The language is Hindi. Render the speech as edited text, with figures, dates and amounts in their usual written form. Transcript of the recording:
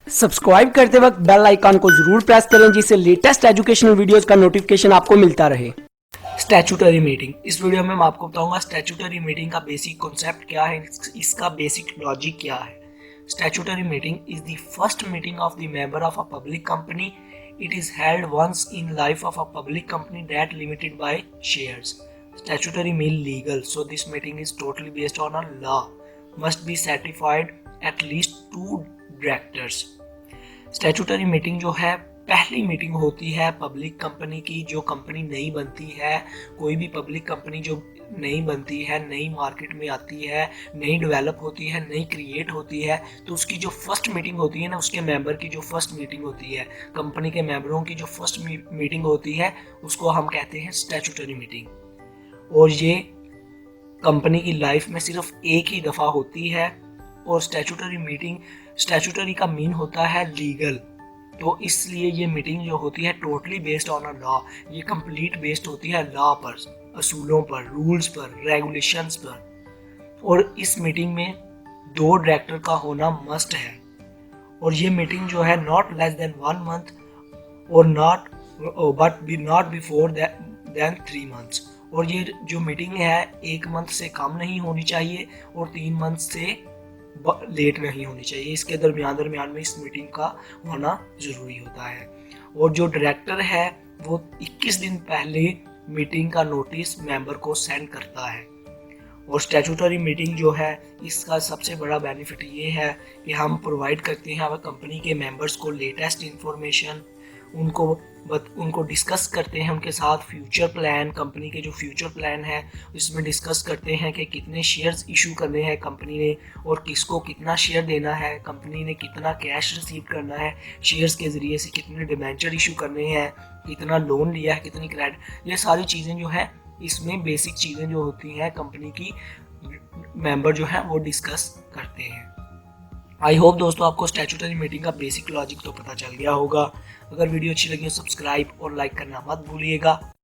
सब्सक्राइब करते वक्त बेल आइकन को जरूर प्रेस करें जिससे लेटेस्ट एजुकेशनल वीडियोस का नोटिफिकेशन आपको मिलता रहे। स्टैट्यूटरी मीटिंग, इस वीडियो में मैं आपको बताऊंगा स्टैट्यूटरी मीटिंग का बेसिक कॉन्सेप्ट क्या है, इसका बेसिक लॉजिक क्या है। Statutory meeting is the first meeting of the member of a public company. It is held once in life of a public company that limited by shares. Statutory mean legal, so this meeting is totally based on a law. Must be certified at least 2 directors. Statutory meeting जो है पहली मीटिंग होती है पब्लिक कंपनी की, जो कंपनी नई बनती है। कोई भी पब्लिक कंपनी जो नई बनती है, नई मार्केट में आती है, नई डेवलप होती है, नई क्रिएट होती है, तो उसकी जो फर्स्ट मीटिंग होती है ना, उसके मेंबर की जो फर्स्ट मीटिंग होती है, कंपनी के मेंबरों की जो फर्स्ट मीटिंग होती है, उसको हम कहते हैं स्टैट्यूटरी मीटिंग। और ये कंपनी की लाइफ में सिर्फ एक ही दफ़ा होती है। और स्टैट्यूटरी का मीन होता है लीगल, तो इसलिए ये मीटिंग जो होती है totally based on a law, ये कंप्लीट बेस्ड होती है लॉ पर, असूलों पर, रूल्स पर, रेगुलेशंस पर। और इस मीटिंग में 2 डायरेक्टर का होना मस्ट है। और ये मीटिंग जो है नॉट लेस देन 1 मंथ और नॉट बिफोर देन 3 मंथ्स। और ये जो मीटिंग है 1 मंथ से कम नहीं होनी चाहिए और 3 मंथ से लेट नहीं होनी चाहिए। इसके दरमियान में इस मीटिंग का होना ज़रूरी होता है। और जो डायरेक्टर है वो 21 दिन पहले मीटिंग का नोटिस मेंबर को सेंड करता है। और स्टैट्यूटरी मीटिंग जो है इसका सबसे बड़ा बेनिफिट ये है कि हम प्रोवाइड करते हैं हमारे कंपनी के मेंबर्स को लेटेस्ट इंफॉर्मेशन, उनको डिस्कस करते हैं उनके साथ फ्यूचर प्लान, कंपनी के जो फ्यूचर प्लान है इसमें डिस्कस करते हैं कि कितने शेयर्स इशू करने हैं कंपनी ने और किसको कितना शेयर देना है, कंपनी ने कितना कैश रिसीव करना है शेयर्स के ज़रिए से, कितने डिबेंचर इशू करने हैं, कितना लोन लिया है, कितनी क्रेडिट, ये सारी चीज़ें जो है इसमें बेसिक चीज़ें जो होती हैं कंपनी की मेंबर जो है वो डिस्कस करते हैं। आई होप दोस्तों आपको स्टैट्यूटरी मीटिंग का बेसिक लॉजिक तो पता चल गया होगा। अगर वीडियो अच्छी लगी हो सब्सक्राइब और लाइक करना मत भूलिएगा।